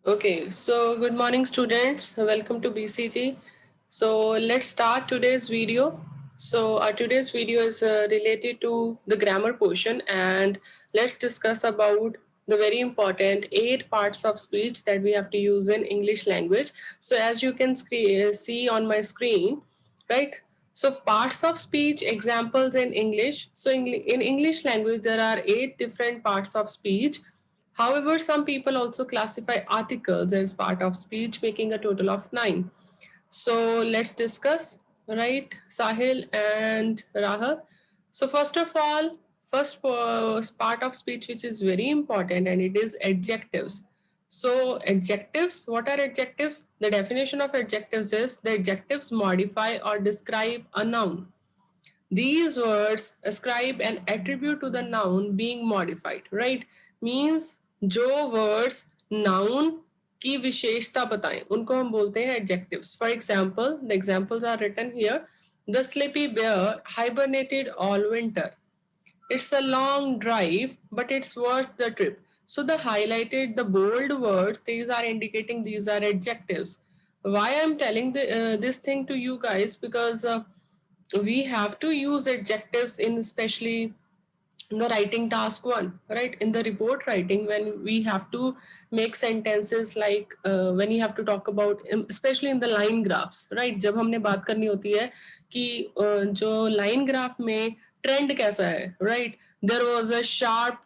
Okay, so good morning students. Welcome to BCG. So let's start today's video. So our today's video is related to the grammar portion, and let's discuss about the very important 8 parts of speech that we have to use in English language. So as you can see on my screen, right? So parts of speech examples in English. So in English language there are 8 different parts of speech. However, some people also classify articles as part of speech, making a total of 9. So let's discuss, right, Sahil and Rahat. So first of all, first part of speech which is very important, and it is adjectives. So adjectives, what are adjectives? The definition of adjectives is the adjectives modify or describe a noun. These words ascribe an attribute to the noun being modified, right? Means जो words noun की विशेषता बताएं उनको हम बोलते हैं adjectives. For example, the examples are written here. The sleepy bear hibernated all winter. It's a long drive, but it's worth the trip. So the highlighted, the bold words, these are indicating these are adjectives. Why I'm telling this thing to you guys? Because we have to use adjectives in especially the writing task one, right? In the report writing, when we have to make sentences like when you have to talk about especially in the line graphs, right? जब हमने बात करनी होती है कि जो line graph में trend कैसा है, right? There was a sharp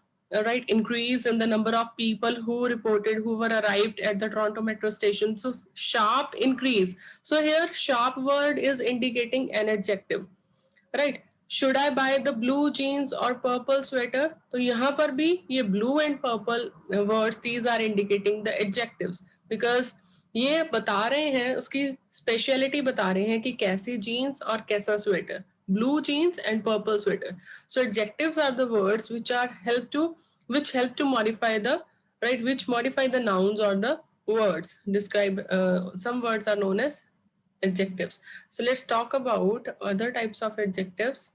right increase in the number of people who reported who were arrived at the Toronto metro station. So sharp increase. So here sharp word is indicating an adjective, right. Should I buy the blue jeans और purple sweater, तो यहाँ पर भी ये blue and purple words these are indicating the adjectives, because ये बता रहे हैं उसकी स्पेशलिटी, बता रहे हैं कि कैसी जीन्स और कैसा sweater, blue jeans and purple sweater. So adjectives are the words which help to modify the, right, which modify the nouns or the words describe. Some words are known as adjectives. So let's talk about other types of adjectives,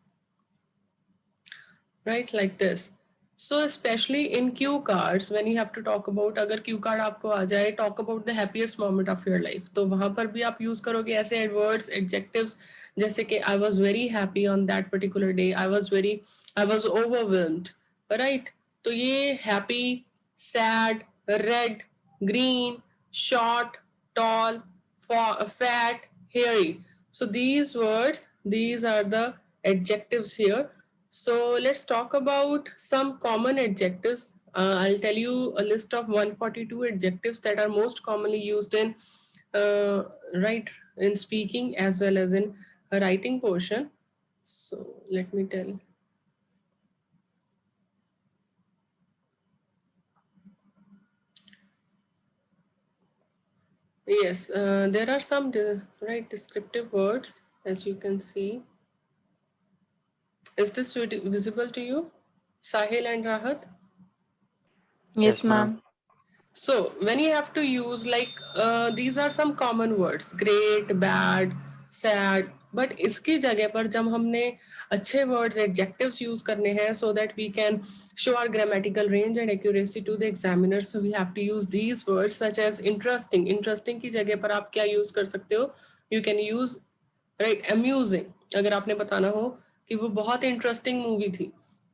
right, like this. So especially in cue cards, when you have to talk about, अगर cue card आपको आ जाए, talk about the happiest moment of your life, तो वहाँ पर भी आप use करोगे ऐसे words, adjectives, जैसे कि I was very happy on that particular day, I was overwhelmed, right? तो ये happy, sad, red, green, short, tall, fat, hairy. So these words, these are the adjectives here. So let's talk about some common adjectives. I'll tell you a list of 142 adjectives that are most commonly used in right in speaking as well as in a writing portion. So let me tell. Yes, there are some right descriptive words, as you can see. Is this visible to you, Sahil and Rahat? Yes, Yes, ma'am. ma'am. So when you have to use like these are some common words, great, bad, sad, but इसकी जगह पर जब हमने अच्छे words adjectives use करने हैं so that we can show our grammatical range and accuracy to the examiner, so we have to use these words such as interesting. Interesting की जगह पर आप क्या use कर सकते हो? You can use, right, amusing. अगर आपने बताना हो कि वो बहुत interesting movie थी,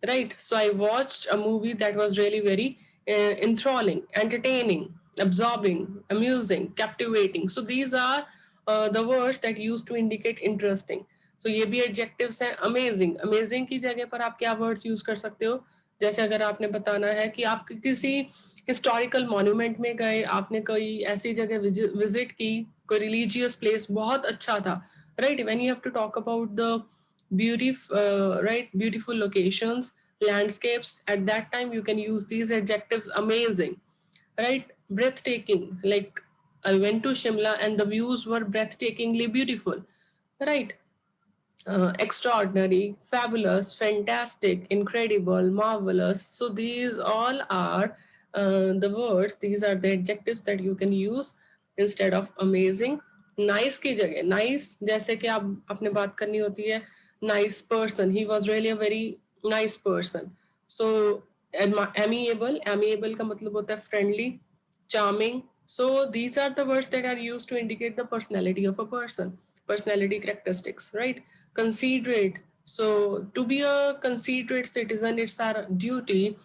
right? So I watched a movie that was really very enthralling, entertaining, absorbing, amusing, captivating. So these are the words that used to indicate interesting. So ये भी adjectives हैं. Amazing, amazing की जगह पर आप क्या words use कर सकते हो? जैसे अगर आपने बताना है कि आप किसी हिस्टोरिकल मॉन्यूमेंट में गए, आपने कोई ऐसी जगह विजिट की, कोई रिलीजियस प्लेस बहुत अच्छा था, right? When you have to talk about the beautiful locations, landscapes, at that time you can use these adjectives. Amazing, right? Breathtaking, like I went to Shimla and the views were breathtakingly beautiful, right? Extraordinary, fabulous, fantastic, incredible, marvelous. So these all are the words, these are the adjectives that you can use instead of amazing. Nice की जगह, nice जैसे कि आप अपने बात करनी होती है, nice person, he was really a very nice person. So amiable, amiable का मतलब होता है friendly, charming, So these are the words that are used to indicate the personality of a person, personality characteristics, right? Considerate. So to be a considerate citizen, it's our duty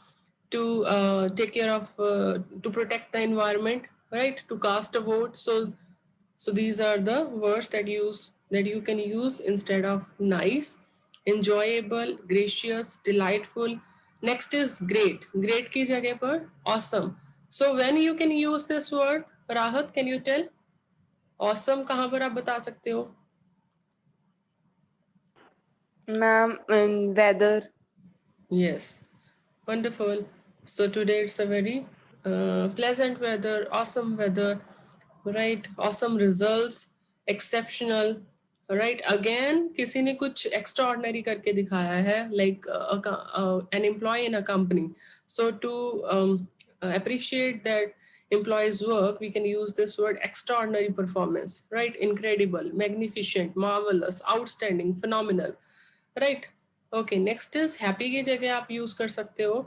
to take care of, to protect the environment, right? To cast a vote. So these are the words that you can use instead of nice, enjoyable, gracious, delightful. Next is great. Great की जगह पर awesome. So when you can use this word, Rahat, can you tell? Awesome कहाँ पर आप बता सकते हो? Ma'am, in weather. Yes, wonderful. So today it's a very pleasant weather, awesome weather, right? Awesome results, exceptional, right? Again, किसी ने कुछ extraordinary करके दिखाया है, like an employee in a company. So to appreciate that employee's work, we can use this word extraordinary performance, right? Incredible, magnificent, marvelous, outstanding, phenomenal, right? Okay, next is happy की जगह आप use कर सकते हो,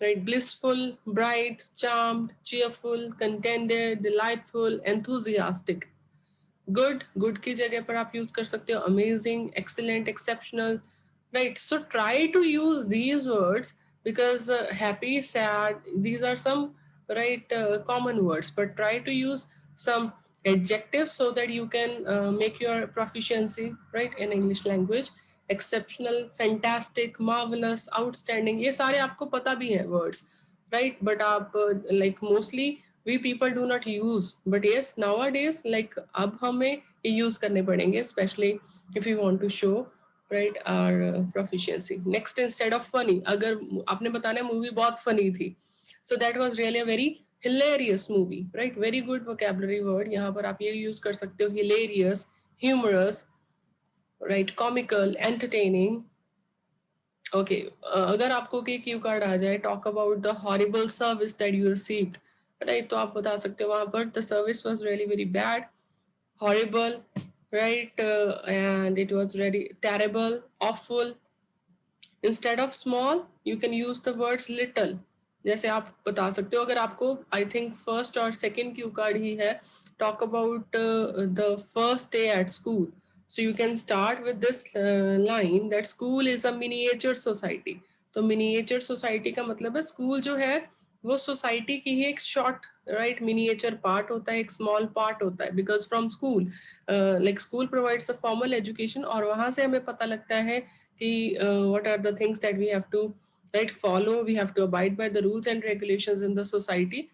right? Blissful, bright, charmed, cheerful, contented, delightful, enthusiastic. Good, good की जगह पर आप यूज कर सकते हो amazing, excellent, exceptional, right? So try to use these words because happy, sad, these are some, right, common words, but try to use some adjectives so that you can make your proficiency, right, in English language. Exceptional, fantastic, marvelous, outstanding, ये सारे आपको पता भी हैं words, right? But आप like mostly we people do not use, but yes, nowadays like अब हमें ये use करने पड़ेंगे, especially if you want to show, right, our proficiency. Next, instead of funny, अगर आपने बताना है movie बहुत funny थी, so that was really a very hilarious movie, right? Very good vocabulary word, यहाँ पर आप ये use कर सकते हो, hilarious, humorous, right, comical, entertaining. Okay, अगर आपको कोई क्यू कार्ड आ जाए, talk about the horrible service that you received, right? तो आप बता सकते हो वहां पर the service was really very bad, horrible, right, and it was very terrible, awful. Instead of small you can use the words little. जैसे आप बता सकते हो, अगर आपको आई थिंक फर्स्ट और सेकंड क्यू कार्ड ही है, talk about the first day at school, so you can start with this line that school is a miniature society. तो miniature society का मतलब है स्कूल जो है वो सोसाइटी की ही एक शॉर्ट, राइट, मिनिएचर पार्ट होता है, एक स्मॉल पार्ट होता है, because from school, like school provides a formal education, और वहां से हमें पता लगता है कि what are the things that we have to, right, follow, we have to abide by the rules and regulations in the society.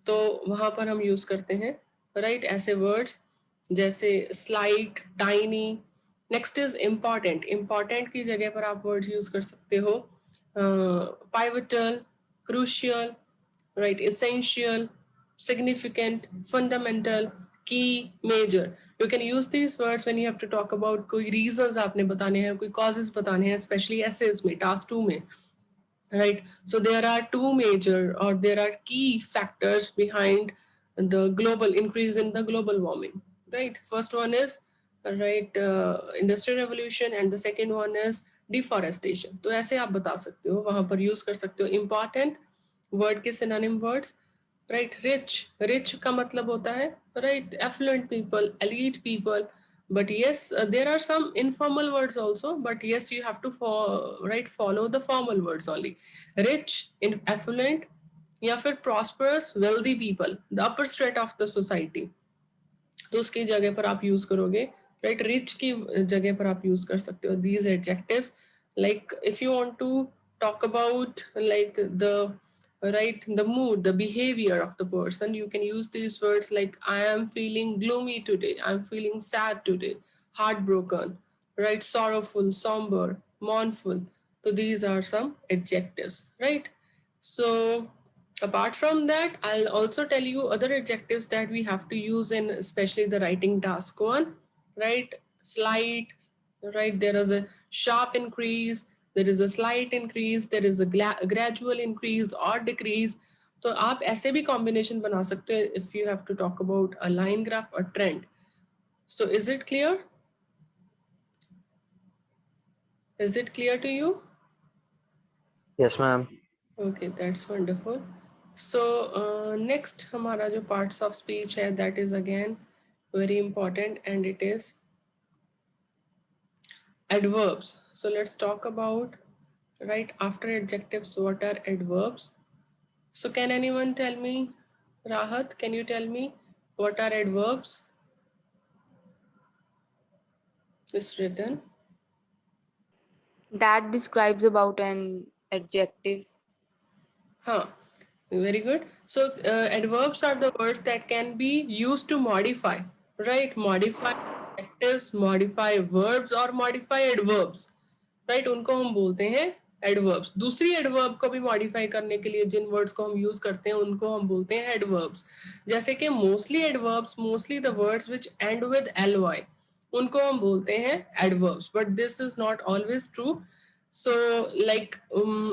तो वहां पर हम यूज करते हैं, राइट, ऐसे वर्ड्स जैसे slight, tiny. Next is important. Important की जगह पर आप वर्ड्स यूज कर सकते हो pivotal, crucial, right, essential, significant, fundamental, key, major. You can use these words when you have to talk about कोई reasons आपने बताने हैं, कोई causes बताने हैं, especially essays में, task 2 में, right? So there are two major, or there are key factors behind the global increase in the global warming, right? First one is, right, industrial revolution, and the second one is deforestation. तो ऐसे आप बता सकते हो, वहां पर use कर सकते हो important word के synonym words, right? Rich, rich का मतलब होता है, right, affluent people, elite people. But yes, there are some informal words also, but yes, you have to right, follow the formal words only. Rich, in affluent, या फिर prosperous, wealthy people, the upper strata of the society, तो उसकी जगह पर आप use करोगे, right, rich की जगह पर आप यूज कर सकते हो these adjectives. Like if you want to talk about like the, right, the mood, the behavior of the person, you can use these words like I am feeling gloomy today, I'm feeling sad today, heartbroken, right, sorrowful, somber, mournful. So these are some adjectives, right? So apart from that, I'll also tell you other adjectives that we have to use in especially the writing task one, right? Slight, right? There is a sharp increase, there is a slight increase, there is a gradual increase or decrease. तो आप ऐसे भी combination बना सकते हैं if you have to talk about a line graph or trend. So is it clear? Is it clear to you? Yes, ma'am. Okay, that's wonderful. So next हमारा जो parts of speech है, that is again very important, and it is adverbs. So let's talk about, right after adjectives, what are adverbs. So can anyone tell me, Rahat, can you tell me what are adverbs? It's written. That describes about an adjective. Huh. Very good. So adverbs are the words that can be used to modify, right? Modify adjectives, modify verbs or modify adverbs, right? उनको हम बोलते हैं adverbs. दूसरी adverb को भी modify करने के लिए जिन words को हम use करते हैं उनको हम बोलते हैं adverbs. जैसे कि mostly adverbs, mostly the words which end with ly, उनको हम बोलते हैं adverbs. But this is not always true. So like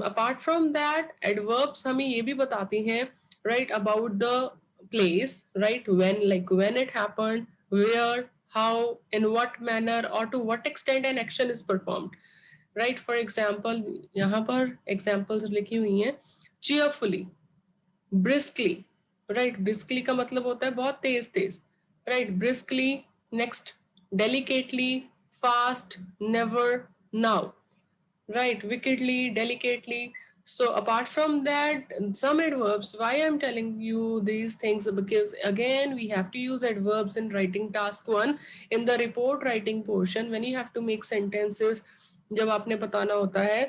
apart from that, adverbs हमें ये भी बताती हैं, right, about the place, right, when, like when it happened, where, how, in what manner, or to what extent an action is performed, right? For example, यहाँ पर examples लिखी हुई हैं. Cheerfully, briskly, right? Briskly का मतलब होता है बहुत तेज तेज, right? Briskly. Next, delicately, fast, never, now, right? Wickedly, delicately. So apart from that, some adverbs, why I'm telling you these things, because again we have to use adverbs in writing task 1 in the report writing portion, when you have to make sentences, जब आपने बताना होता है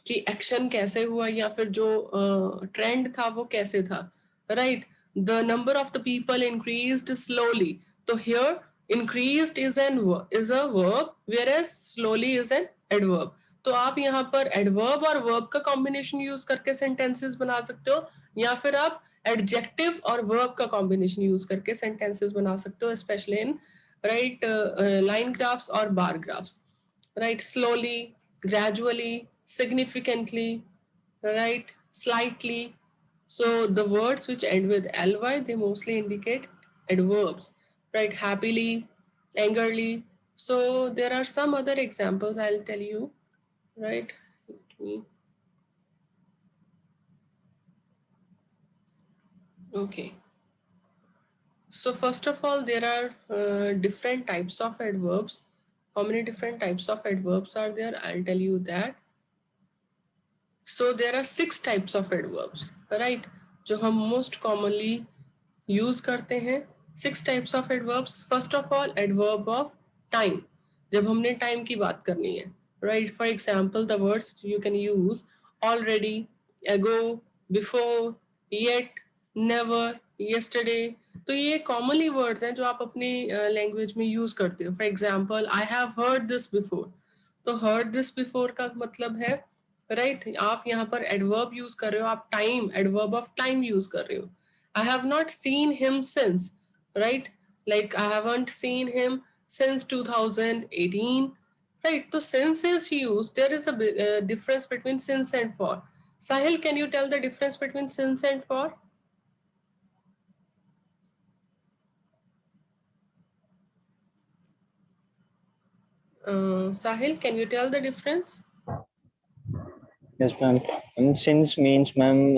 कि action कैसे हुआ या फिर जो ट्रेंड था वो कैसे था, right? The number of the people increased slowly. तो here increased is a verb, whereas slowly is an adverb. तो आप यहाँ पर एडवर्ब और वर्ब का कॉम्बिनेशन यूज करके सेंटेंसेस बना सकते हो, या फिर आप एडजेक्टिव और वर्ब का कॉम्बिनेशन यूज करके सेंटेंसेस बना सकते हो, specially in, right, line graphs और bar graphs, right? Slowly, gradually, significantly, right? Slightly. So the words which end with ly, they mostly indicate adverbs, right? Happily, angrily. So there are some other examples I'll tell you, right? Let me. Okay. So first of all, there are different types of adverbs. How many different types of adverbs are there? I'll tell you that. So there are 6 types of adverbs, right? जो हम most commonly use करते हैं. 6 types of adverbs. First of all, adverb of time. जब हमने time की बात करनी है, right? For example, the words you can use already, ago, before, yet, never, yesterday. तो ये commonly words हैं जो आप अपनी language में use करते हो. For example, I have heard this before. तो heard this before का मतलब है, राइट आप यहाँ पर एडवर्ब यूज कर रहे हो, आप time, adverb of time use कर रहे हो. I have not seen him since, right, like I haven't seen him since 2018, right? So since is used, there is a difference between since and for. Sahil, can you tell the difference between since and for? Sahil, can you tell the difference? Yes, ma'am. And since means, ma'am,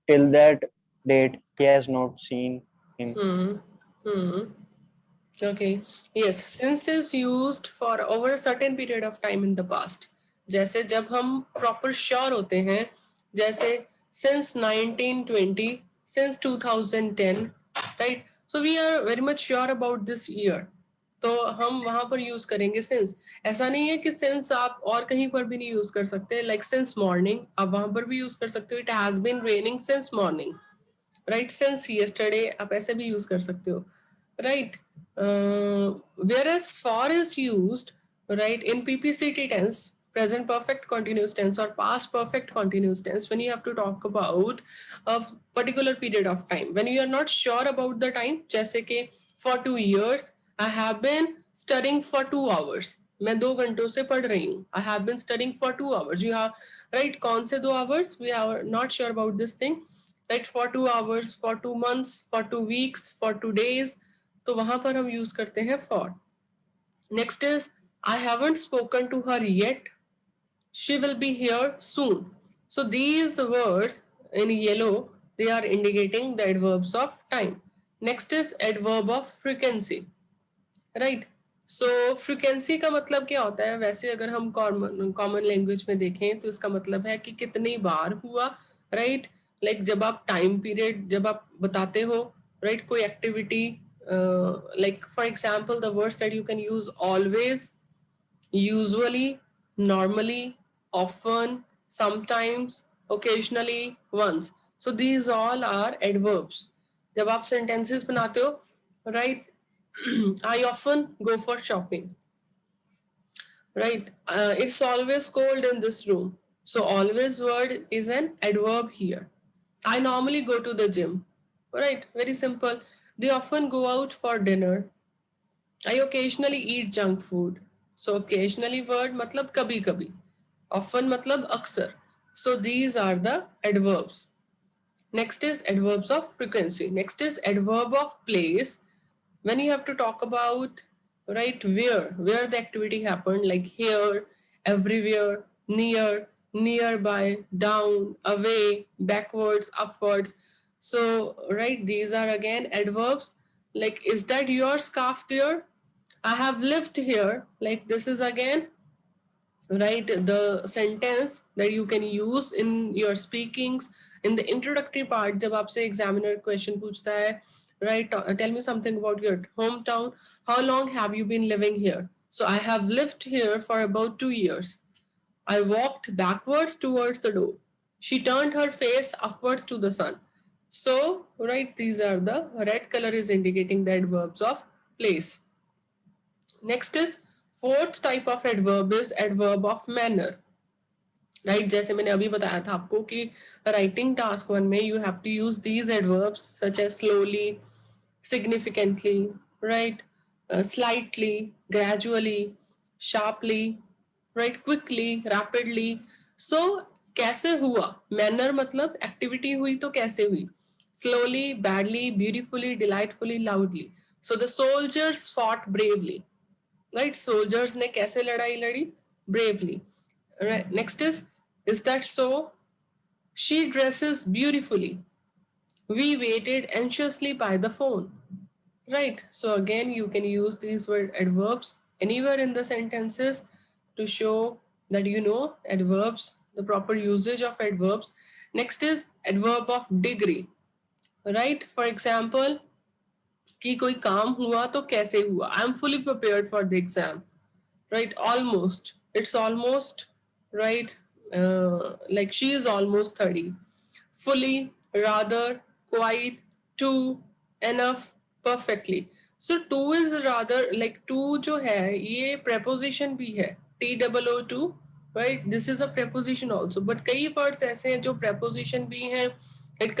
till that date, he has not seen him. Hmm. Okay. Yes, since is used for over a certain period of time in the past. जैसे जब हम proper sure होते हैं, जैसे since 1920, since 2010, right? So we are very much sure about this year. तो हम वहां पर यूज करेंगे since. ऐसा नहीं है कि since आप और कहीं पर भी नहीं यूज कर सकते. Like since morning, आप वहां पर भी यूज कर सकते हो. It has been raining since morning. Right, since yesterday आप ऐसे भी यूज कर सकते हो, right. Whereas for is used, right, in PPCT tense, present perfect continuous tense or past perfect continuous tense, when you have to talk about a particular period of time, when you are not sure about the time. जैसे कि for 2 years I have been studying for 2 hours, मैं 2 घंटों से पढ़ रही हूँ. I have been studying for 2 hours. You have, right, कौन से 2 hours, we are not sure about this thing, right? For 2 hours, for 2 months, for 2 weeks, for 2 days. तो वहां पर हम यूज करते हैं for. Next is I haven't spoken to her yet, she will be here soon. So these words in yellow, They are indicating the adverbs of time. Next is adverb of frequency. Right. So frequency का मतलब क्या होता है? वैसे अगर हम common language में देखें तो इसका मतलब है कि कितनी बार हुआ. राइट. लाइक जब आप टाइम पीरियड जब आप बताते हो, राइट, कोई activity, like for example the words that you can use always, usually, normally, often, sometimes, occasionally, once. So these all are adverbs. जब आप sentences बनाते हो, right, I often go for shopping, right, it's always cold in this room. So always word is an adverb here. I normally go to the gym, right, very simple. They often go out for dinner. I occasionally eat junk food. So occasionally word matlab kabhi kabhi. Often matlab aksar. So these are the adverbs. Next is adverbs of frequency. Next is adverb of place. When you have to talk about, right, where the activity happened, like here, everywhere, near, nearby, down, away, backwards, upwards. So, right, these are again adverbs. Like, is that your scarf there? I have lived here. Like, this is again, right, the sentence that you can use in your speakings. In the introductory part, जब आपसे examiner question पूछता है, right, tell me something about your hometown. How long have you been living here? So I have lived here for about 2 years. I walked backwards towards the door. She turned her face upwards to the sun. So, right, these are the red color is indicating the adverbs of place. Next is fourth type of adverb is adverb of manner. Right, जैसे मैंने अभी बताया था आपको कि writing task 1 में you have to use these adverbs such as slowly, significantly, right, slightly, gradually, sharply, right, quickly, rapidly. So कैसे हुआ? मैनर मतलब एक्टिविटी हुई तो कैसे हुई? Slowly, badly, beautifully, delightfully, loudly. So the soldiers fought bravely. Right, soldiers ने कैसे लड़ाई लड़ी? Bravely. Right. Next is that so? She dresses beautifully. We waited anxiously by the phone. Right. So again, you can use these word adverbs anywhere in the sentences to show that you know adverbs, the proper usage of adverbs. Next is adverb of degree. Right. For example, कि कोई काम हुआ तो कैसे हुआ? I am fully prepared for the exam. Right, almost, it's almost, right, like she is almost 30. Fully, rather, quite, too, enough, perfectly. So to is rather, like to जो है ये preposition भी है, TOO2, right, this is a preposition also. But कई words ऐसे हैं जो preposition भी हैं,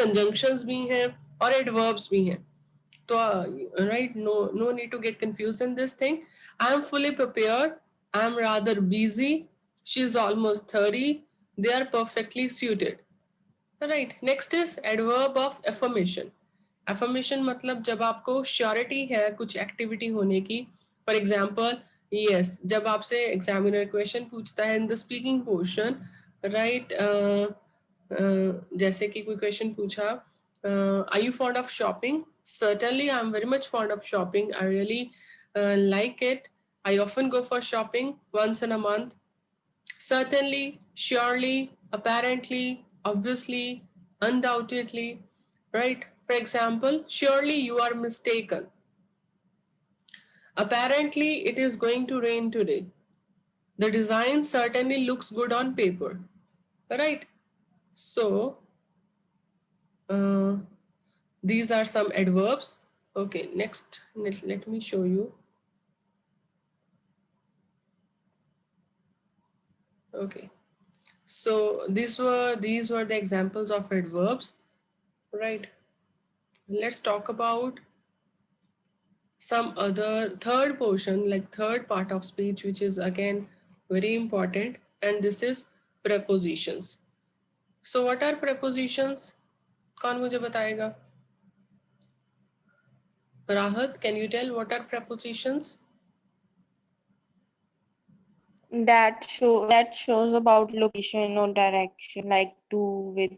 conjunctions भी हैं और adverbs भी हैं. So, right, no need to get confused in this thing. I am fully prepared. I am rather busy. She is almost 30. They are perfectly suited. Right. Next is adverb of affirmation. Affirmation मतलब जब आपको surety है कुछ activity होने की. For example, yes, जब आपसे examiner question पूछता है in the speaking portion, right, जैसे कि कोई क्वेश्चन पूछा, are you fond of shopping? Certainly, I'm very much fond of shopping. I really like it. I often go for shopping once in a month. Certainly, surely, apparently, obviously, undoubtedly, right? For example, surely you are mistaken. Apparently, it is going to rain today. The design certainly looks good on paper, right? So, these are some adverbs. Okay, next, let me show you. Okay, so these were the examples of adverbs, right? Let's talk about some other third portion, like third part of speech, which is again very important, and this is prepositions. So what are prepositions? कौन मुझे बताएगा? राहत, can you tell what are prepositions? That shows about location or direction, like to, with.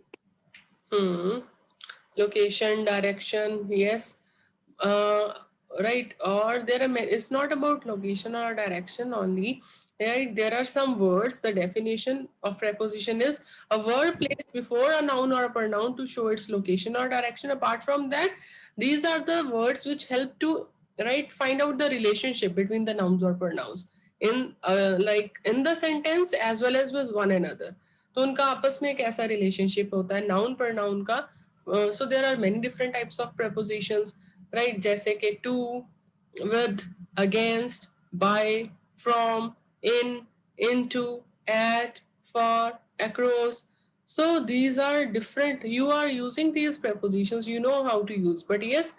location, direction, yes. uh, right, or there are many, it's not about location or direction only, right? There are some words, the definition of preposition is a word placed before a noun or a pronoun to show its location or direction. Apart from that, these are the words which help to, right, find out the relationship between the nouns or pronouns in like in the sentence as well as with one another. तो उनका आपस में एक ऐसा relationship होता है noun pronoun का. So there are many different types of prepositions, right? जैसे कि to, with, against, by, from, in, into, at, for, across. So these are different. You are using these prepositions, you know how to use. But yes,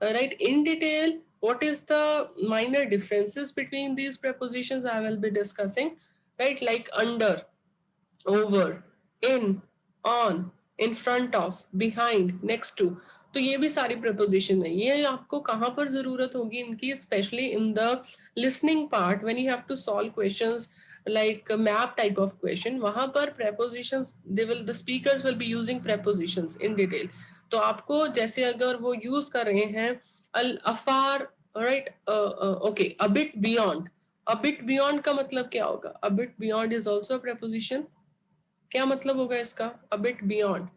right, in detail, what is the minor differences between these prepositions I will be discussing, right? Like under, over, in, on, in front of, behind, next to. तो ये भी सारी preposition है. ये आपको कहाँ पर जरूरत होगी इनकी, especially in the listening part when you have to solve questions like a map type of question. वहाँ पर prepositions, the speakers will be using prepositions in detail. तो आपको जैसे अगर वो use कर रहे हैं afar, right, okay, a bit beyond. A bit beyond का मतलब क्या होगा? A bit beyond is also a preposition. क्या मतलब होगा इसका? A bit beyond,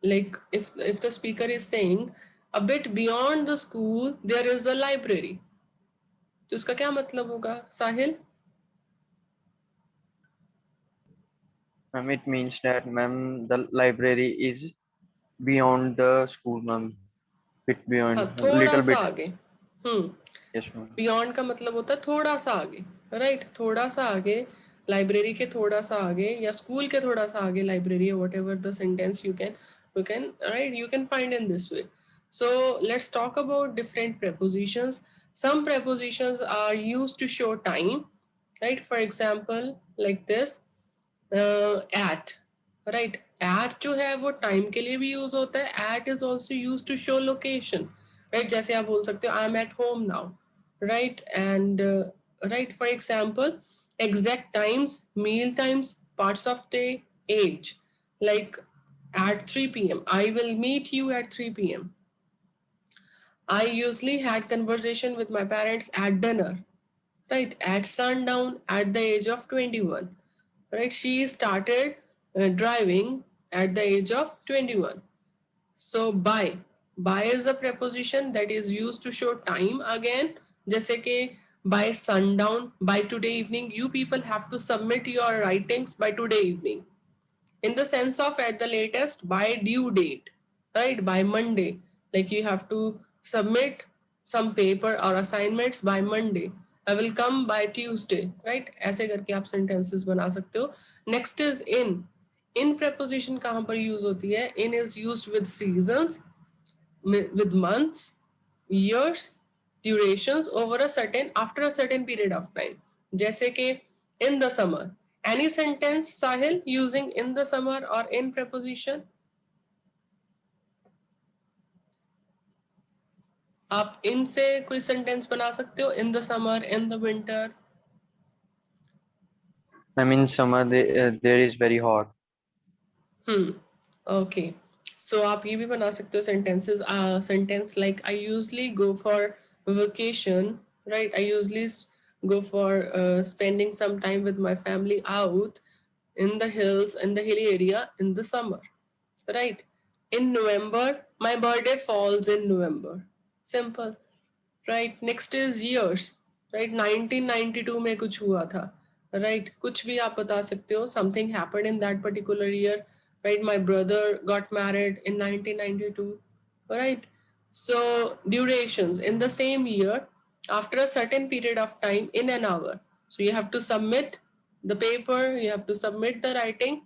like if the speaker is saying a bit beyond the school there is a library, तो इसका क्या मतलब होगा साहिल? Ma'am, it means that, ma'am, the library is beyond the school, ma'am. Bit हाँ, beyond, थोड़ा little सा bit. आगे. हम्म. Yes, ma'am. Beyond का मतलब होता है थोड़ा सा आगे, राइट? थोड़ा सा आगे, लाइब्रेरी के थोड़ा सा आगे, या स्कूल के थोड़ा सा आगे library, what ever the sentence you can right, you can find in this way. So let's talk about different prepositions. Some prepositions are used to show time, right? For example, like this, at, right? At जो है वो time के लिए भी use होता है. At is also used to show location, right? जैसे आप बोल सकते हो I am at home now, right? And right, for example, exact times, meal times, parts of day, age, like at 3 p.m. I will meet you at 3 p.m. I usually had conversation with my parents at dinner, right? At sundown, at the age of 21, right? She started driving at the age of 21. So by is a preposition that is used to show time again. जैसे कि by sundown, by today evening, you people have to submit your writings by today evening. In the sense of at the latest, by due date, right? By Monday, like you have to submit some paper or assignments by Monday. I will come by Tuesday, right? ऐसे करके आप sentences बना सकते हो. Next is in. In preposition कहाँ पर use होती है? In is used with seasons, with months, years, durations over a certain, after a certain period of time. जैसे कि in the summer. Any sentence, Sahil, using in the summer or in preposition? आप in से कोई sentence बना सकते हो? In the summer, in the winter. Ma'am, in summer there is very hot. Okay. So आप ये भी बना सकते हो sentences. Sentence like I usually go for vacation, right? I usually go for spending some time with my family out in the hills, in the hilly area in the summer, right? In November, my birthday falls in November. Simple. Right. Next is years, right. 1992 में कुछ हुआ था, right? कुछ भी आप बता सकते हो. Something happened in that particular year, right? My brother got married in 1992, right? So durations in the same year, after a certain period of time, in an hour. So you have to submit the paper, you have to submit the writing,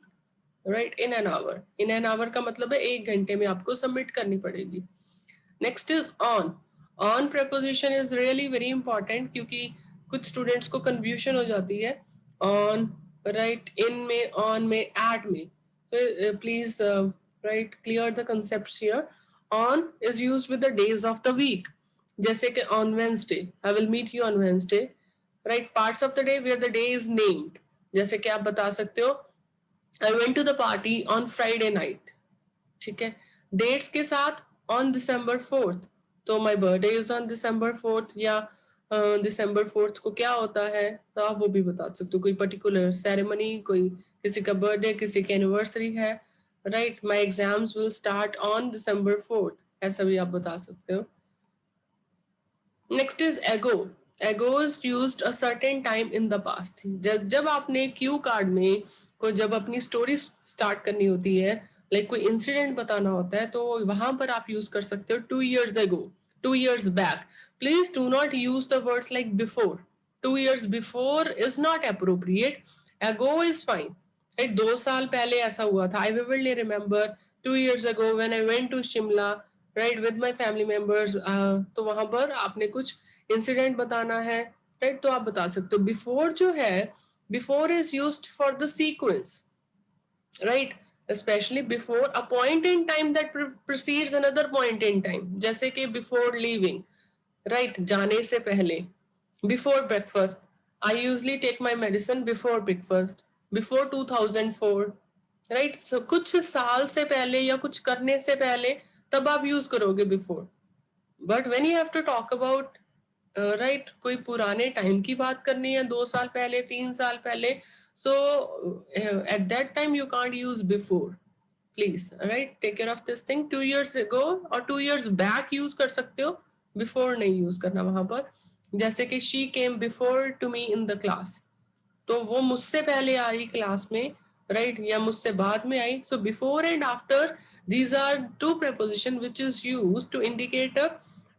right? In an hour. In an hour का मतलब है 1 घंटे में आपको submit करनी पड़ेगी. Next is on. On preposition is really very important क्योंकि कुछ स्टूडेंट्स को confusion हो जाती है ऑन, राइट, इन में, ऑन में, एट में. So please right, clear the concepts here. On is used with the days of the week. जैसे कि on Wednesday, I will meet you on Wednesday, right? Parts of the day where the day is named. जैसे कि आप बता सकते हो I went to the party on Friday night, ठीक है। डेट्स के साथ ऑन December 4th, तो my birthday is on December 4th, या December 4th को क्या होता है तो आप वो भी बता सकते हो, कोई पर्टिकुलर सेरेमनी, कोई किसी का बर्थडे, किसी की एनिवर्सरी है, right. My exams will start on December 4th, ऐसा भी आप बता सकते हो। नेक्स्ट इज एगो। एगो is used a certain time in the past. जब आपने क्यू कार्ड में को जब अपनी स्टोरी स्टार्ट करनी होती है, लाइक कोई इंसिडेंट बताना होता है, तो वहां पर आप यूज कर सकते हो 2 years ago, 2 years back। Please do not use the words like before. 2 years before is not appropriate, ago is fine, right? 2 साल पहले ऐसा हुआ था, I vividly remember 2 years ago when I went to Shimla, right, with my family members. तो वहां पर आपने कुछ इंसिडेंट बताना है, राइट, तो आप बता सकते हो। बिफोर जो है, before is used for the sequence, right, specially before a point in time that precedes another point in time, जैसे कि बिफोर लीविंग, राइट, जाने से पहले। Before breakfast, I usually take my medicine before breakfast, before 2004, right. So कुछ साल से पहले या कुछ करने से पहले, तब आप यूज करोगे before. But when you have to talk about, right, कोई पुराने टाइम की बात करनी है, 2 साल पहले, 3 साल पहले, so at that time you can't use before, please, right, take care of this thing. 2 years ago और 2 years back यूज कर सकते हो, बिफोर नहीं यूज करना वहां पर। जैसे कि she came before to me in the class, तो वो मुझसे पहले आई क्लास में, राइट, या मुझसे बाद में आई। So before and after, these are two preposition which is used to indicate a,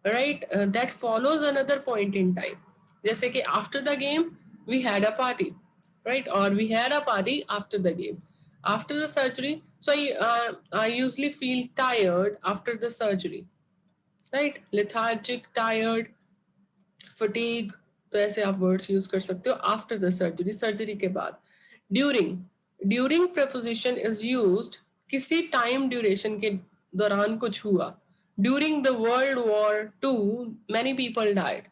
right, that follows another point in time। जैसे कि after the game we had a party, right, or we had a party after the game। after the surgery, so I usually feel tired after the surgery, right, lethargic, tired, fatigue, तो ऐसे आप words use कर सकते हो after the surgery, surgery के बाद। During, during preposition is used किसी time duration के दौरान कुछ हुआ। During the world war two many people died,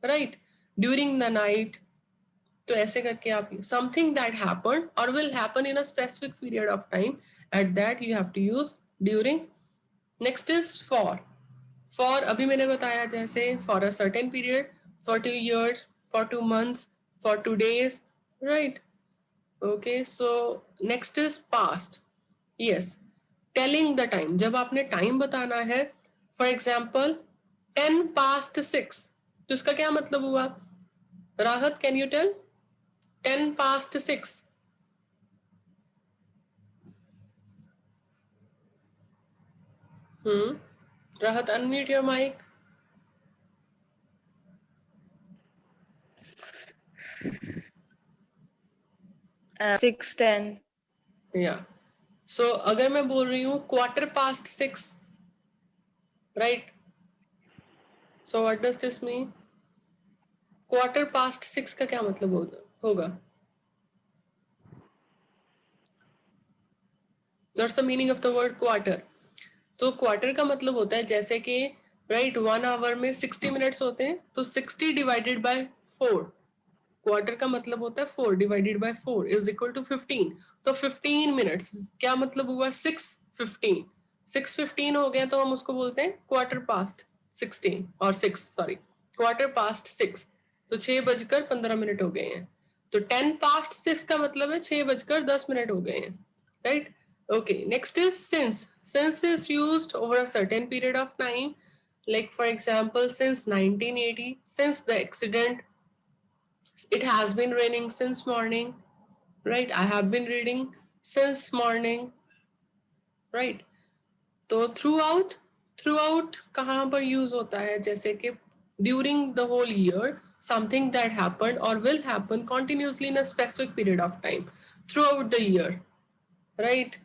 right. During the night, तो ऐसे करके आप समथिंग दैट हैपेंड और will happen in a specific period of time, at that you have to use during. Next is for अभी मैंने बताया, जैसे for a certain period, for 2 years, for 2 months, for 2 days, right. Okay, so next is past. Yes, telling the time, जब आपने time बताना है, for example 10 past 6, तो इसका क्या मतलब हुआ? राहत, कैन यू टेल 10 past 6? राहत, अनम्यूट योर माइक। 6:10. या सो अगर मैं बोल रही हूँ 4:15, right, so what does this mean? 4:15 का क्या मतलब होगा? That's the meaning of the word quarter. तो क्वार्टर का मतलब होता है, जैसे कि राइट 1 hour में 60 minutes होते हैं, तो 60 डिवाइडेड बाय 4, क्वार्टर का मतलब होता है 4 divided by 4 is equal to 15। तो 15 minutes क्या मतलब हुआ? 6:15, 6:15 हो गया, तो हम उसको बोलते हैं 4:16 और 6, सॉरी, 4:15, तो 6:15 हो गए हैं। तो 10 past 6 का मतलब है 6:10 हो गए हैं, right. Okay, next is since. Since is used over a certain period of time, like for example, since 1980, since the accident, it has been raining since morning, right? I have been reading since morning, right? तो throughout कहाँ पर use होता है? जैसे कि during the whole year, something that happened or will happen continuously in a specific period of time, throughout the year, right?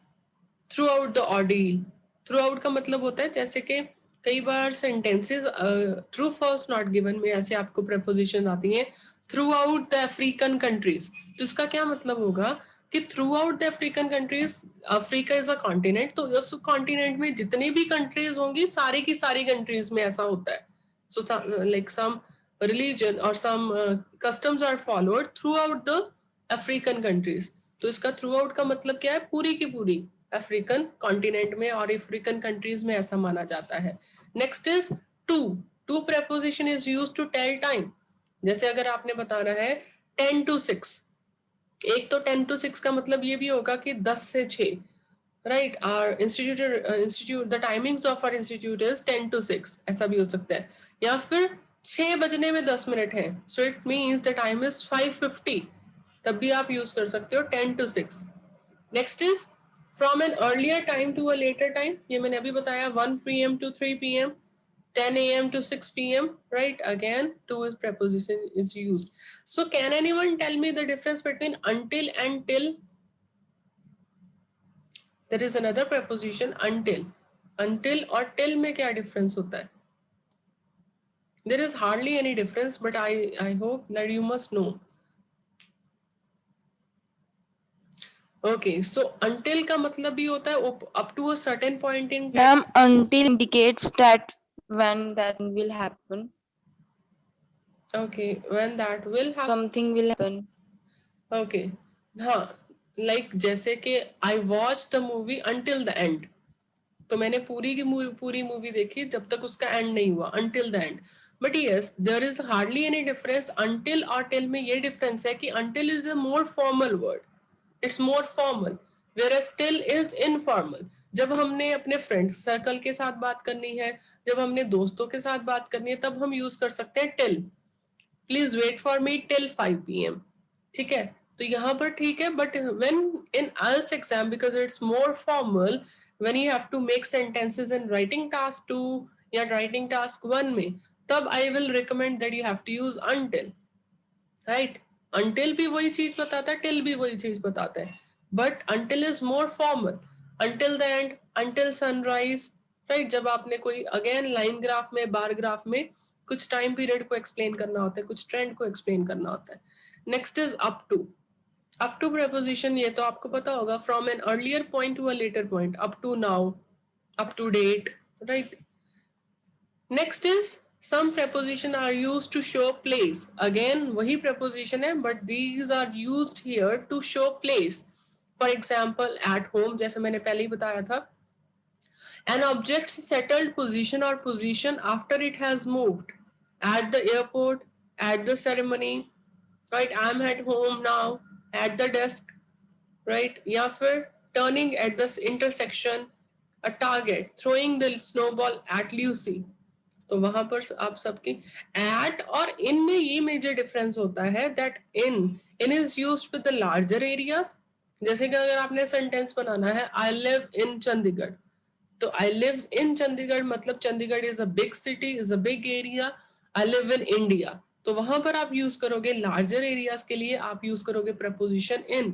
Throughout the ordeal. Throughout का मतलब होता है, जैसे कि कई बार sentences true false not given में ऐसे आपको प्रपोजिशन आती हैं, throughout the African countries, तो इसका क्या मतलब होगा कि throughout the African countries, Africa is a continent, तो उस कॉन्टिनेंट में जितनी भी कंट्रीज होंगी, सारी की सारी कंट्रीज में ऐसा होता है। सो लाइक सम रिलीजन और some customs are followed throughout the African countries, तो इसका थ्रू आउट का मतलब क्या है? पूरी की पूरी, अफ्रीकन कॉन्टिनेंट में और अफ्रीकन कंट्रीज में ऐसा माना जाता है. Next is to. To preposition is used to tell time. जैसे अगर आपने बताना है 10 to 6, एक तो 10 to 6 का मतलब ये भी होगा कि 10 से 6, right. Our institute the timings of our institute is 10 to 6, ऐसा भी हो सकता है. या फिर 6 बजने में 10 मिनट है, so it means the time is 5:50, तब भी आप यूज कर सकते हो 10 to 6. Next is from an earlier time to a later time. ये मैंने अभी बताया 1 p.m. to 3 p.m., 10 a.m. to 6 p.m. Right? Again, to is preposition is used. So can anyone tell me the difference between until and till? There is another preposition until. Until और till में क्या difference होता है? There is hardly any difference, but I hope that you must know. Okay, so until का मतलब भी होता है up to a certain point in time. Ma'am, until indicates that when that will happen. Okay, when that will happen. Something will happen. Okay, हाँ, like जैसे कि I watched the movie until the end. तो मैंने पूरी movie देखी जब तक उसका एंड नहीं हुआ, until the end. But yes, there is hardly any difference. Until और till में ये difference है कि until is a more formal word. It's more formal, whereas till is informal. जब हमने अपने फ्रेंड सर्कल के साथ बात करनी है, जब हमने दोस्तों के साथ बात करनी है, तब हम यूज कर सकते हैं till. Please wait for me till 5 p.m. ठीक है, तो यहाँ पर ठीक है. But when in IELTS exam, because it's more formal, when you have to make sentences in writing task 2 या writing task 1 में, तब I will recommend that you have to use until. Right. until भी वही चीज बताता है, till भी वही चीज बताता है, but until is more formal. until the end, until sunrise, right. जब आपने कोई अगेन लाइन ग्राफ में, बार ग्राफ में कुछ टाइम पीरियड को एक्सप्लेन करना होता है, कुछ ट्रेंड को एक्सप्लेन करना होता है. Next is up to. Up to preposition, ये तो आपको पता होगा, from an earlier point to a later point, up to now, up to date, right. Next is some preposition are used to show place. Again वही preposition है, but these are used here to show place. For example, at home, जैसे मैंने पहले ही बताया था, an object's settled position or position after it has moved. At the airport, at the ceremony, right? I'm at home now, at the desk, right? या फिर turning at the intersection, a target, throwing the snowball at Lucy. तो वहां पर आप सबकी eight और इन में ये मेजर डिफरेंस होता है that in is used with the larger areas. जैसे कि अगर आपने सेंटेंस बनाना है आई लिव इन चंडीगढ़, तो आई लिव इन चंडीगढ़ मतलब Chandigarh is a big city, is a big area. I live in India, तो वहां पर आप यूज करोगे लार्जर एरियाज के लिए आप यूज करोगे preposition in.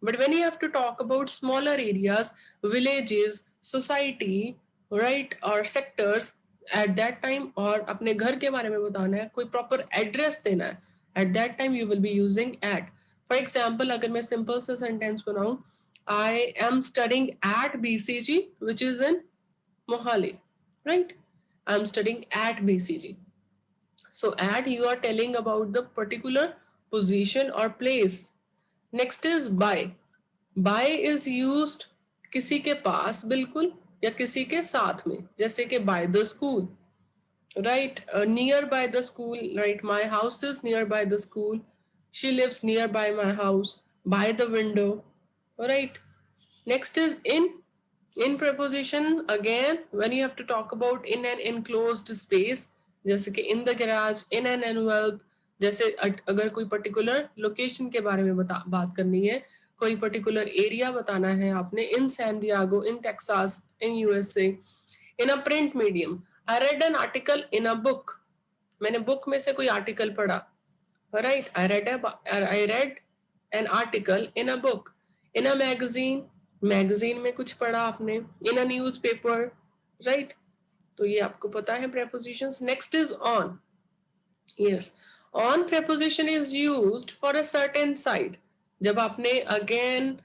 But when you have to talk about smaller areas, villages, society, right, or sectors, at that time, और अपने घर के बारे में बताना है, कोई प्रॉपर एड्रेस देना है, at that time you will be using at. For example, अगर मैं सिंपल सा सेंटेंस बनाऊं, I am studying at BCG, which is in Mohali, right? I am studying at BCG. So at, you are telling about the particular position or place. Next is by. By is used किसी के पास बिल्कुल या किसी के साथ में, जैसे कि by the school, right? Near by the school, right? My house is nearby the school. She lives nearby my house. By the window, right? Next is in. In preposition, again, when you have to talk about in an enclosed space, जैसे कि in the garage, in an envelope, जैसे अगर कोई particular location के बारे में बात करनी है, कोई पर्टिकुलर एरिया बताना है आपने, in San Diego, in Texas, in USA. In a print medium, I read an article in a book, मैंने बुक में से कोई आर्टिकल पढ़ा, right. I read an article in a book. In a magazine, magazine में कुछ पढ़ा आपने. In a newspaper, right. तो ये आपको पता है prepositions. Next is on. Yes, on preposition is used for a certain side. जब आपने again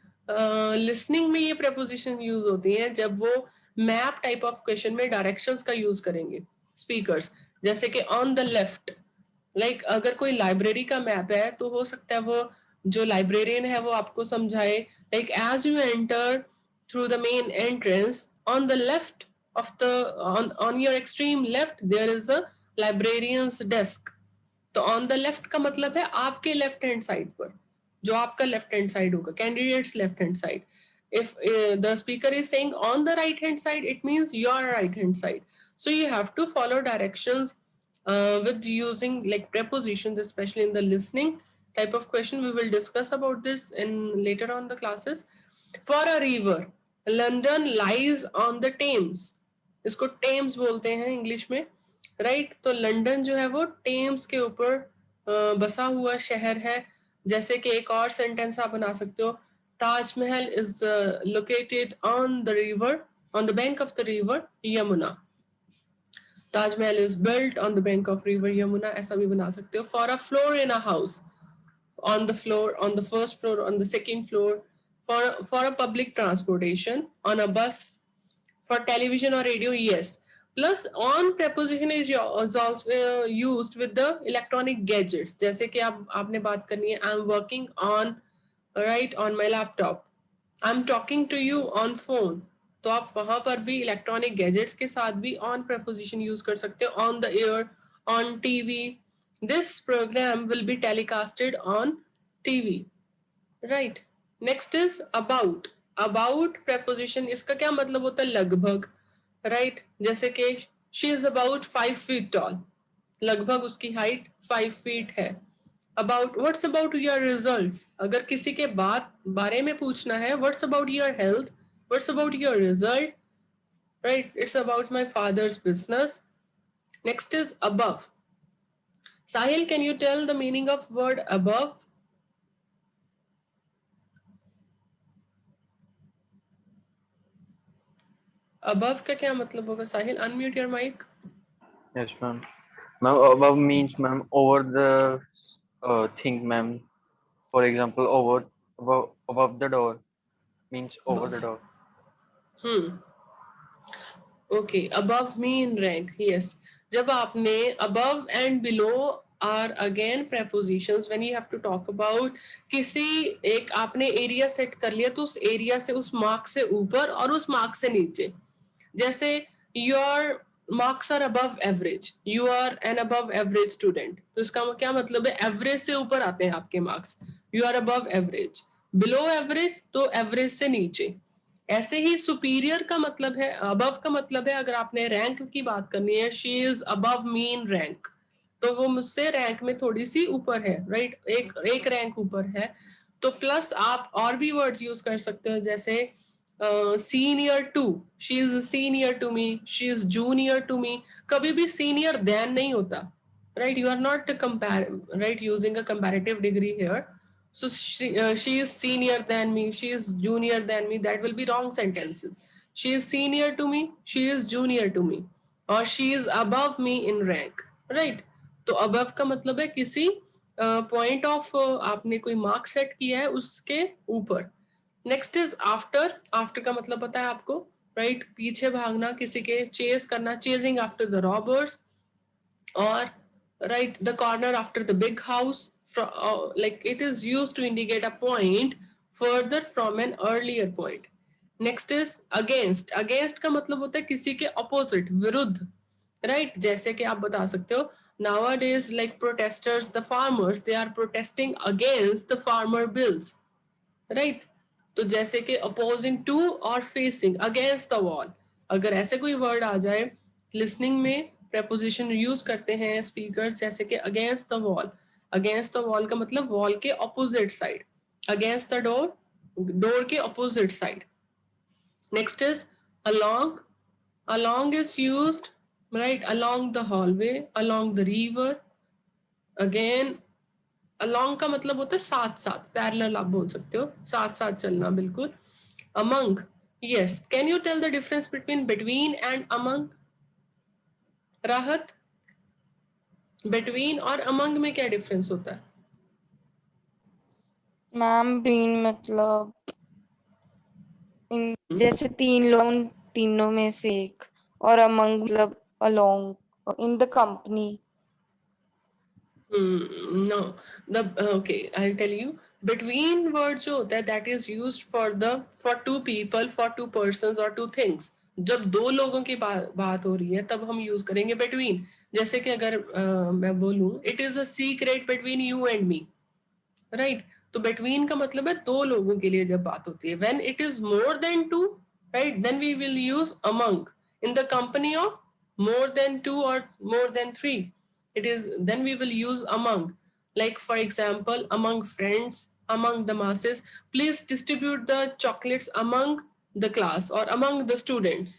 listening में ये preposition use होती हैं जब वो map type of question में directions का use करेंगे speakers, जैसे कि on the left. Like अगर कोई लाइब्रेरी का मैप है तो हो सकता है वो जो लाइब्रेरियन है वो आपको समझाए, like as you enter through the main entrance. On the left of the on your extreme left there is a librarian's desk. तो ऑन द लेफ्ट का मतलब है आपके लेफ्ट हैंड साइड पर, जो आपका लेफ्ट हैंड साइड होगा, candidates left hand side. If the speaker is saying on the right hand side, it means your right hand side. So you have to follow directions with using like prepositions, especially in the listening type of question. We will discuss about this in later on the classes. For a river, London lies on the Thames. इसको Thames बोलते हैं English में, right. तो London जो है वो Thames के ऊपर बसा हुआ शहर है. जैसे कि एक और सेंटेंस आप बना सकते हो, Taj Mahal is located on the river, on the bank of the river Yamuna. Taj Mahal is built on the bank of river Yamuna, ऐसा भी बना सकते हो. For a floor in a house, on the floor, on the first floor, on the second floor. For a public transportation, on a bus. For television or radio, yes. Plus on preposition is also used with the electronic gadgets. जैसे कि आपने बात करनी है, I'm working on, right, on my laptop. I'm talking to you on phone. तो आप वहां पर भी इलेक्ट्रॉनिक गैजेट्स के साथ भी ऑन preposition यूज कर सकते हो. On the air, on TV. This program will be telecasted on TV. Right. Next is about. About preposition, इसका क्या मतलब होता है? लगभग. Right. जैसे कि she is about 5 feet tall. लगभग उसकी हाइट 5 feet है. About, what's about your results? अगर किसी के बारे में पूछना है, what's about your health? What's about your result? Right. It's about my father's business. Next is above. Sahil, can you tell the meaning of word above? Above का क्या मतलब होगा साहिल? Unmute your mic. Yes, ma'am. Ma'am, above means, ma'am, over the thing, ma'am. For example, above the door means over the door. Okay, above mean rank. Yes. जब आपने above and below are again prepositions when you have to talk about किसी एक आपने area set कर लिया, तो उस area से, उस मार्क से ऊपर और उस मार्क से नीचे. जैसे your marks are above average, you are an above average student. तो इसका क्या मतलब है? एवरेज से ऊपर आते हैं आपके marks. You are above average. Below average तो एवरेज से नीचे. ऐसे ही सुपीरियर का मतलब है, अबव का मतलब है, अगर आपने रैंक की बात करनी है, she is above mean rank, तो वो मुझसे रैंक में थोड़ी सी ऊपर है, राइट, एक रैंक ऊपर है. तो प्लस आप और भी वर्ड्स यूज कर सकते हो, जैसे senior to, she is senior to me, she is junior to me. कभी भी सीनियर देन नहीं होता, right. You are not right using a comparative degree here. So she is senior than me, she is junior than me, that will be wrong sentences. She is senior to me, she is junior to me, or she is above me in rank, right. तो above का मतलब है किसी point of आपने कोई mark set किया है उसके ऊपर. Next is after. After का मतलब पता है आपको, right, पीछे भागना, किसी के chase करना, chasing after the robbers, or right, the corner after the big house. Like it is used to indicate a point further from an earlier point. Next is against. Against का मतलब होता है किसी के opposite, विरुद्ध, right. जैसे कि आप बता सकते हो, nowadays like protesters, the farmers, they are protesting against the farmer bills, right. तो जैसे कि opposing to और facing, against the wall. अगर ऐसे कोई वर्ड आ जाए लिसनिंग में, preposition यूज करते हैं स्पीकर्स, जैसे कि against the wall. Against the wall का मतलब वॉल के opposite side. Against the door, door के opposite side. Next is along. Along is used, right, along the hallway, along the river. Again, along का मतलब होता है साथ साथ, पैरेलल आप बोल सकते हो, साथ साथ चलना, बिल्कुल. Among, yes. Can you tell the difference between and among? राहत, between और among में क्या डिफरेंस होता है? मैम बीन मतलब जैसे तीन लोग, तीनों में से एक, और अमंग मतलब along, in the company. No, the okay, I'll tell you. Between words जो होता है that is used for two people, for two persons or two things. जब दो लोगों की बात हो रही है तब हम यूज करेंगे between. जैसे कि अगर मैं बोलूं it is a secret between you and me, right. तो बिटवीन का मतलब है दो लोगों के लिए जब बात होती है. When it is more than two, right, then we will use among. In the company of more than two or more than three, it is then we will use among. Like for example, among friends, among the masses, please distribute the chocolates among the class or among the students.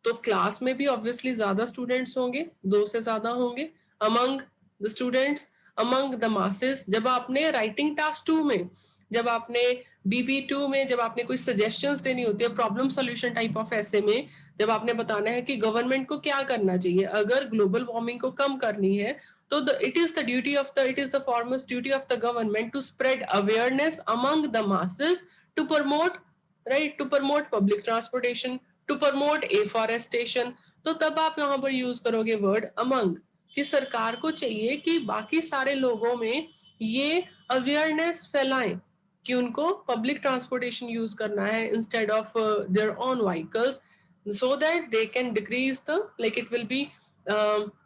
तो class में भी obviously ज्यादा students होंगे, दो से ज्यादा होंगे. Among the students, among the masses. जब आपने राइटिंग टास्क 2 में, जब आपने BP2 में, जब आपने कोई सजेशंस देनी होती है प्रॉब्लम सॉल्यूशन टाइप ऑफ ऐसे में, जब आपने बताना है कि गवर्नमेंट को क्या करना चाहिए अगर ग्लोबल वार्मिंग को कम करनी है, तो it is the foremost duty of the government to spread awareness among the masses, to promote, right, to promote public transportation, to promote afforestation. तो तब आप यहाँ पर यूज करोगे वर्ड अमंग, कि सरकार को चाहिए कि बाकी सारे लोगों में ये अवेयरनेस फैलाएं कि उनको पब्लिक ट्रांसपोर्टेशन यूज करना है instead of their own vehicles, so that they can decrease the, like it will be,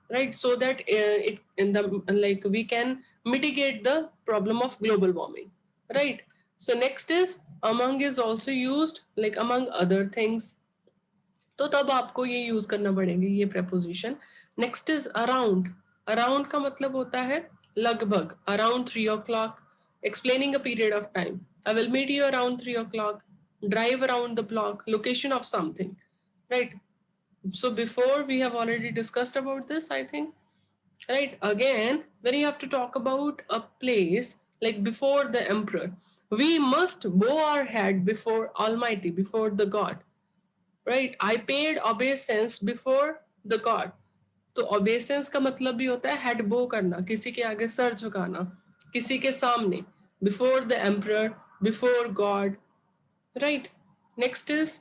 right, so that it in the, like we can mitigate the problem of global warming, right. So next is among is also used like among other things. तो तब आपको ये use करना पड़ेंगे ये preposition. Next is around. Around का मतलब होता है लगभग, around 3 o'clock, explaining a period of time. I will meet you around 3 o'clock. Drive around the block, location of something, right. So before we have already discussed about this, I think, right. Again, when you have to talk about a place, like before the emperor, we must bow our head before Almighty, before the God, right. I paid obeisance before the God. तो obeisance का मतलब भी होता है head बो करना, किसी के आगे सर झुकाना, किसी के सामने. Before the emperor, before God, right. Next is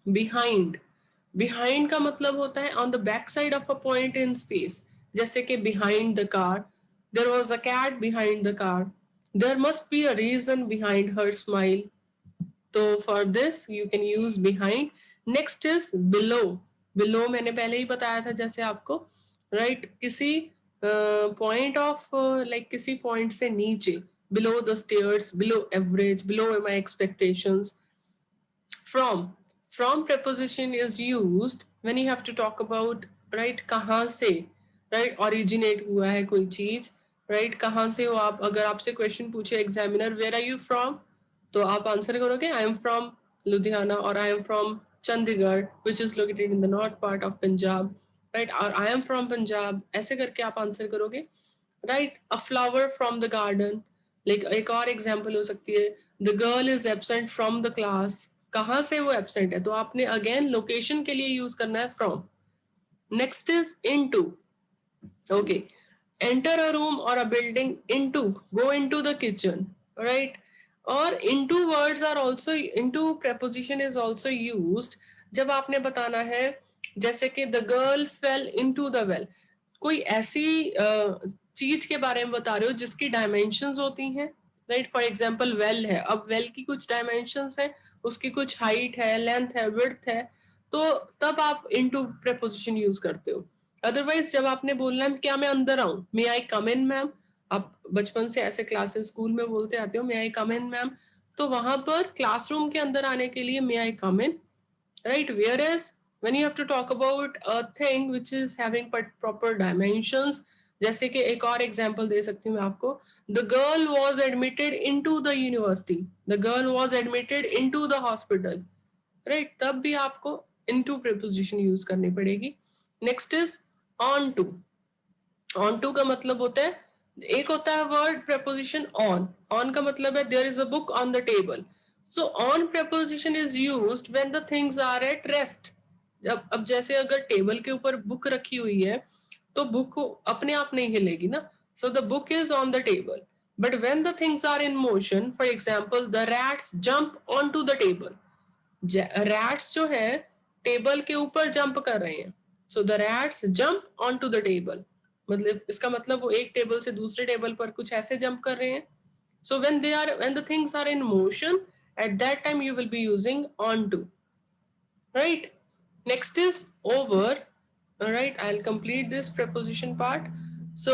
behind. Behind का मतलब होता है on the back side of a point in space. जैसे कि behind the car, there was a cat behind the car, there must be a reason behind her smile. तो for this you can use behind. Next is below. Below मैंने पहले ही बताया था जैसे आपको, राइट, किसी पॉइंट ऑफ, लाइक किसी पॉइंट से नीचे, below the stairs, below average, below my expectations. From preposition is used when you have to talk about, right, कहाँ से, right, originate हुआ है कोई चीज, right, कहाँ से हो आप. अगर आपसे क्वेश्चन पूछे examiner where are you from, तो आप आंसर करोगे I am from Ludhiana or I am from Chandigarh which is located in the north part of Punjab, right, or I am from Punjab. ऐसे करके आप answer करोगे, right. A flower from the garden, like एक और example हो सकती है the girl is absent from the class. कहाँ से वो एबसेंट है, तो आपने अगेन लोकेशन के लिए यूज करना है from. Next is into. Okay, enter a room और a building, into, go into the kitchen, right. और into words are also, into preposition is also used जब आपने बताना है, जैसे कि the girl fell into the well. कोई ऐसी चीज के बारे में बता रहे हो जिसकी डायमेंशंस होती हैं, राइट. फॉर एग्जांपल वेल है, अब वेल की कुछ डायमेंशंस है, उसकी कुछ हाइट है, लेंथ है, विड्थ है, तो तब आप इनटू preposition यूज करते हो. अदरवाइज जब आपने बोलना है क्या मैं अंदर आऊं, मे आई कम इन मैम, आप बचपन से ऐसे क्लासेस स्कूल में बोलते आते हो मे आई कम इन मैम, तो वहां पर क्लासरूम के अंदर आने के लिए मे आई कम इन, right. Whereas when you have to talk about a thing which is having proper dimensions, जैसे कि एक और एग्जांपल दे सकती हूँ मैं आपको, the girl was admitted into the university, the girl was admitted into the hospital, right. तब भी आपको into preposition यूज करनी पड़ेगी. Next is on to. on to का मतलब होता है, एक होता है वर्ड preposition on. on का मतलब है there is a book on the table. So on preposition is used when the things are at rest. अब जैसे अगर टेबल के ऊपर बुक रखी हुई है तो बुक अपने आप नहीं हिलेगी ना. So the book is on the table. But when the things are in motion, for example, the rats jump onto the table. Rats जो है टेबल के ऊपर जंप कर रहे हैं. So the rats jump onto the table. मतलब इसका मतलब वो एक टेबल से दूसरे टेबल पर कुछ ऐसे जंप कर रहे हैं. So when the things are in motion, at that time you will be using onto, right? Next is over. All right, I'll complete this preposition part. So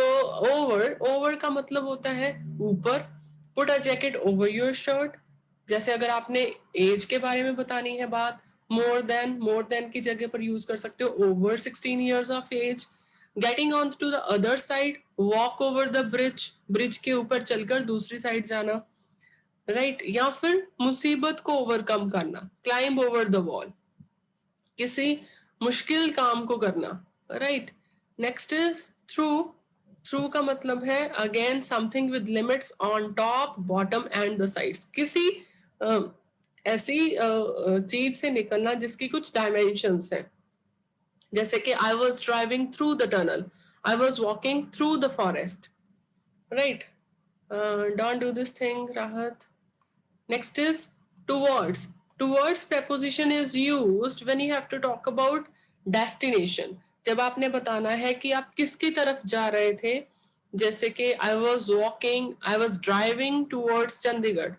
over का मतलब होता है ऊपर. Put a jacket over your shirt. जैसे अगर आपने as के बारे में बतानी है बात, more than की जगह पर यूज कर सकते हो over 16 years of age. Getting on to the other side, walk over the bridge के ऊपर चलकर दूसरी साइड जाना, राइट या फिर मुसीबत को ओवरकम करना, क्लाइंब ओवर द वॉल, किसी मुश्किल काम को करना, right. Next is through. Through का मतलब है again something with limits on top, bottom and the sides. किसी ऐसी चीज से निकलना जिसकी कुछ डायमेंशंस हैं. जैसे कि I was driving through the tunnel, I was walking through the forest, right. Don't do this thing, राहत. Next is towards. Towards preposition is used when you have to talk about destination. जब आपने बताना है कि आप किसकी तरफ जा रहे थे, जैसे कि I was walking, I was driving towards Chandigarh.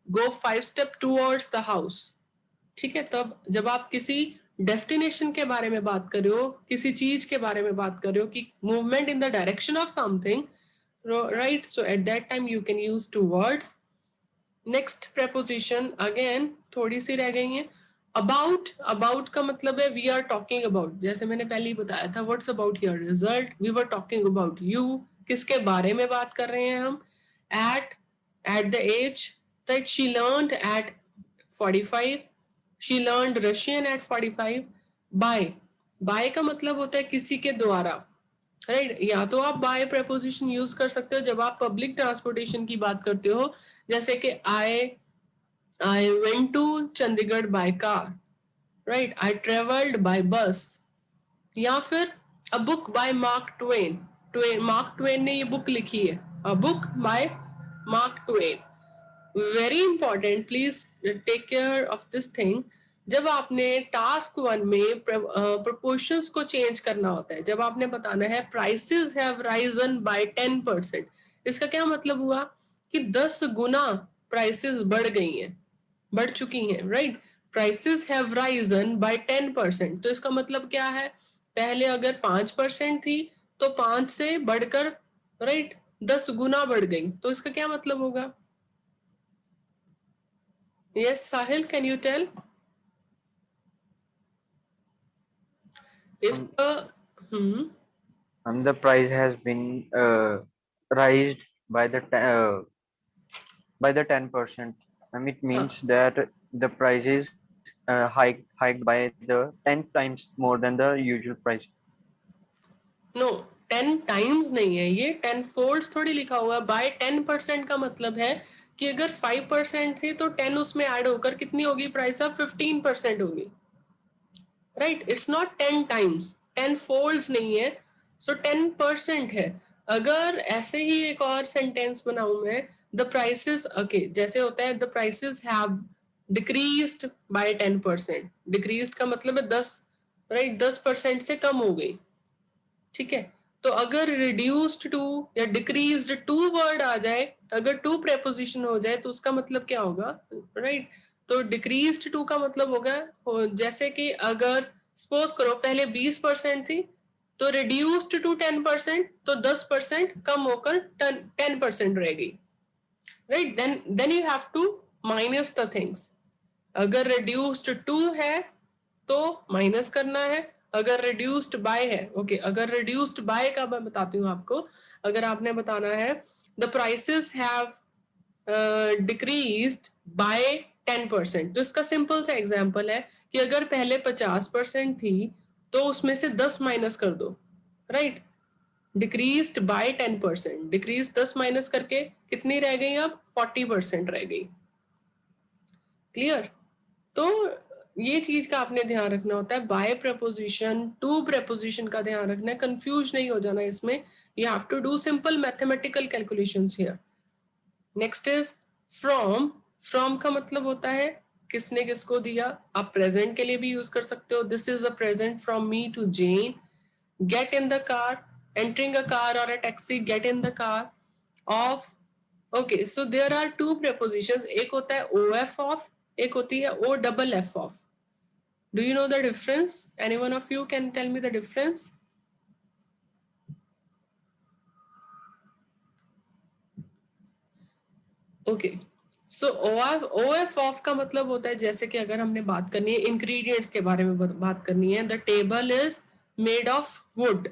Go 5 step towards the house. ठीक है, तब जब आप किसी डेस्टिनेशन के बारे में बात कर रहे हो, किसी चीज के बारे में बात कर रहे हो कि movement in the direction of something, right. So at that time you can use towards. Next preposition again थोड़ी सी रह गई है. अबाउट का मतलब है वी आर टॉकिंग अबाउट. जैसे मैंने पहले ही बताया था, what's about your result, we were talking about you. किसके बारे में बात कर रहे हैं हम. At the age, right. She learned at 45, she learned Russian at 45. By का मतलब होता है किसी के द्वारा, राइट. या तो आप बाय preposition यूज कर सकते हो जब आप पब्लिक ट्रांसपोर्टेशन की बात करते हो, जैसे कि I went to Chandigarh by car, right. I traveled by bus. या फिर a book by Mark Twain. Mark Twain ने ये बुक लिखी है. a book by Mark Twain. Very important, please take care of this thing. जब आपने task 1 में proportions को चेंज करना होता है, जब आपने बताना है प्राइसेस हैव राइजन बाय 10%, इसका क्या मतलब हुआ कि 10 गुना प्राइसेस बढ़ गई हैं, बढ़ चुकी हैं, right. Prices have Ryzen bye 10%, तो इसका मतलब क्या है, पहले अगर 5% थी तो 5 से बढ़कर, राइट, 10 गुना बढ़ गई. तो इसका क्या मतलब होगा. Yes, Sahil, can you tell? If The price has been raised by the by the 10%. It means that the price is hiked by the 10 times more than the usual price. no, 10 times नहीं है ये, 10 folds थोड़ी लिखा हुआ है. Bye 10% का मतलब है कि अगर 5% थी तो 10 उसमें ऐड होकर कितनी होगी प्राइस, अब 15% होगी, right. It's not 10 times, 10 folds नहीं है. सो 10% है. अगर ऐसे ही एक और सेंटेंस बनाऊं मैं, द प्राइसेस, ओके, जैसे होता है the prices have decreased by 10%. Decreased का मतलब है 10, राइट, 10% से कम हो गई, ठीक है. तो अगर रिड्यूस्ड टू या डिक्रीज्ड टू वर्ड आ जाए, अगर टू प्रेपोजिशन हो जाए तो उसका मतलब क्या होगा, राइट. तो डिक्रीज्ड टू का मतलब होगा, जैसे कि अगर सपोज करो पहले 20% थी तो रिड्यूस्ड टू 10%, तो 10% कम होकर 10% रह गई, right. Then you have to minus the things. अगर रिड्यूस्ड टू है तो माइनस करना है, अगर रिड्यूस्ड बाय है, ओके, अगर रिड्यूस्ड बाय का मैं बताती हूँ आपको. अगर आपने बताना है the prices have decreased by 10%, तो इसका सिंपल सा एग्जांपल है कि अगर पहले 50% थी तो उसमें से 10 माइनस कर दो, right. Decreased by 10%, decrease 10 minus करके कितनी रह गई, अब 40% रह गई. क्लियर. तो ये चीज का आपने ध्यान रखना होता है. बाय प्रपोजिशन, टू प्रपोजिशन का ध्यान रखना है, कंफ्यूज नहीं हो जाना इसमें. You have to do simple mathematical calculations here. Next is from. From का मतलब होता है किसने किसको दिया. आप प्रेजेंट के लिए भी यूज कर सकते हो. This is a present from me to Jane. Get in the car, entering a car or a taxi, get in the car. Off. Okay, so there are two prepositions. एक होता है OF off, एक होती है O double F off. Do you know the difference? Any one of you can tell me the difference? Okay, so OF of का मतलब होता है, जैसे कि अगर हमने बात करनी है इंग्रेडिएंट्स के बारे में बात करनी है, the table is made of wood,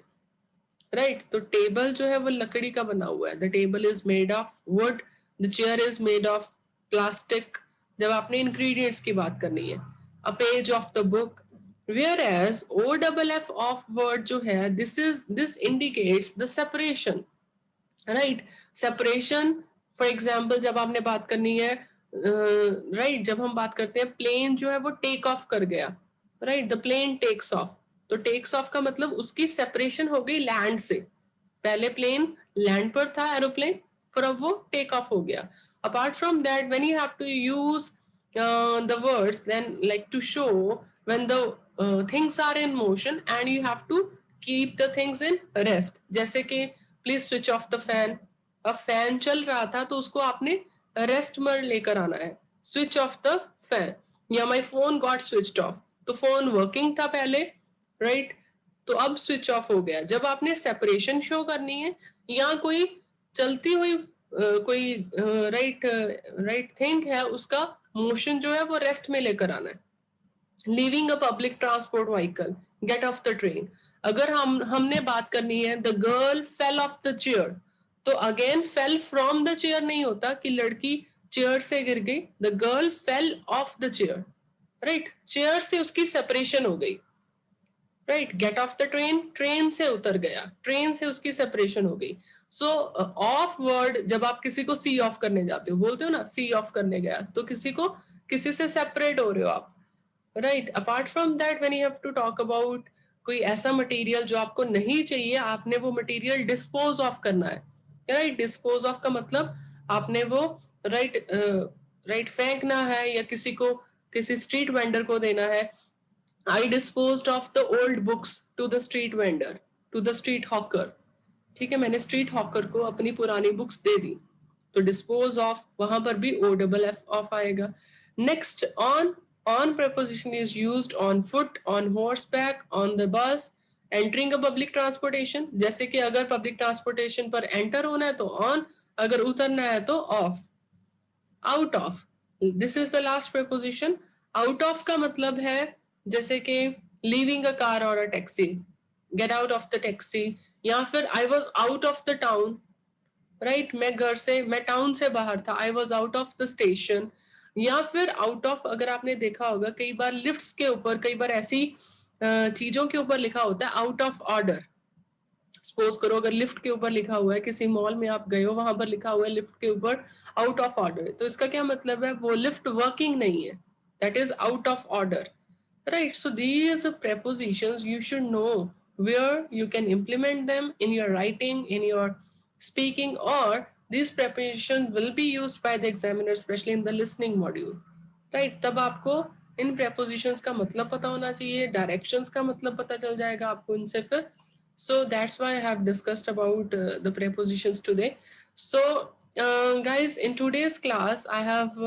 right? तो टेबल जो है वो लकड़ी का बना हुआ है, the table is made of wood, the chair is made of plastic, जब आपने इंग्रेडिएंट्स की बात करनी है। A page of the book, where as OFF off word जो है, this indicates the separation, right? Separation, for example जब आपने बात करनी है, राइट, जब हम बात करते हैं प्लेन जो है वो टेक ऑफ कर गया, right, the plane takes off, तो टेक्स ऑफ का मतलब उसकी सेपरेशन हो गई लैंड से। पहले प्लेन लैंड पर था एरोप्लेन, फिर अब वो टेक ऑफ हो गया। Apart from that, when you have to use the words, then like to show when the things are in motion and you have to keep the things in rest, जैसे कि please switch off the fan, अब fan चल रहा था तो उसको आपने rest में लेकर आना है, स्विच ऑफ द फैन। या my phone got switched off, तो फोन वर्किंग था पहले, राइट, तो अब स्विच ऑफ हो गया। जब आपने सेपरेशन शो करनी है या कोई चलती हुई कोई राइट थिंग है, उसका मोशन जो है वो रेस्ट में लेकर आना है। Leaving a public transport vehicle, get off the train. अगर हमने बात करनी है the girl fell off the chair, तो again fell from the chair नहीं होता कि लड़की चेयर से गिर गई, the girl fell off the chair, right, chair से उसकी सेपरेशन हो गई, right. Get off the train, train से उतर गया, ट्रेन से उसकी सेपरेशन हो गई। सो ऑफ वर्ड, जब आप किसी को सी ऑफ करने जाते हो, बोलते हो ना सी ऑफ करने गया, तो किसी से सेपरेट हो रहे हो आप, right. Apart from that, when you have to talk about कोई ऐसा मटेरियल जो आपको नहीं चाहिए, आपने वो मटेरियल डिस्पोज ऑफ करना है, राइट। डिस्पोज ऑफ का मतलब आपने वो राइट फेंकना है या किसी स्ट्रीट वेंडर को देना है। I disposed of the old books to the street vendor, to the street hawker. ठीक है, मैंने स्ट्रीट हॉकर को अपनी पुरानी बुक्स दे दी, तो डिस्पोज ऑफ, वहां पर भी OFF ऑफ आएगा। Next, on preposition is used on foot, on horseback, on the bus, entering a public transportation, जैसे कि अगर पब्लिक ट्रांसपोर्टेशन पर एंटर होना है तो ऑन, अगर उतरना है तो of. Out of, this is the last preposition। Out of का मतलब है जैसे कि लीविंग अ कार और a taxi, get out of the taxi, या फिर I was out of the town, right, मैं टाउन से बाहर था, I was out of the station. या फिर आउट ऑफ, अगर आपने देखा होगा कई बार लिफ्ट्स के ऊपर, कई बार ऐसी चीजों के ऊपर लिखा होता है आउट ऑफ ऑर्डर। सपोज करो अगर लिफ्ट के ऊपर लिखा हुआ है, किसी मॉल में आप गए हो, वहां पर लिखा हुआ है लिफ्ट के ऊपर आउट ऑफ ऑर्डर, तो इसका क्या मतलब है, वो लिफ्ट वर्किंग नहीं है, that is out of order, right? So these prepositions you should know where you can implement them in your writing, in your speaking, or these prepositions will be used by the examiner, especially in the listening module, right? तब आपको इन prepositions का मतलब पता होना चाहिए, directions का मतलब पता चल जाएगा आपको इनसे फिर। So that's why I have discussed about the prepositions today. So guys, in today's class I have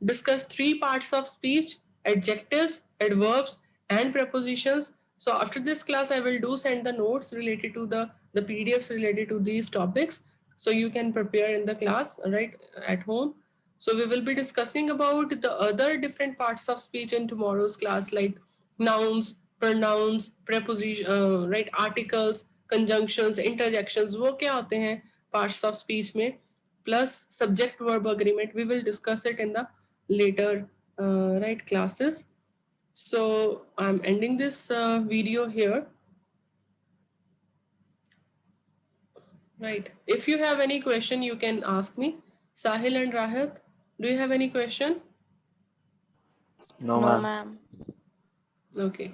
discussed three parts of speech: adjectives, adverbs, and prepositions. So after this class I will do send the notes related to the PDFs related to these topics, so you can prepare in the class, right, at home. So we will be discussing about the other different parts of speech in tomorrow's class, like nouns, pronouns, preposition, right, articles, conjunctions, interjections, वो क्या होते हैं parts of speech में, plus subject verb agreement. We will discuss it in the later right classes. So I'm ending this video here, right? If you have any question you can ask me. Sahil and Rahat, do you have any question? No, No, ma'am. ma'am. Okay.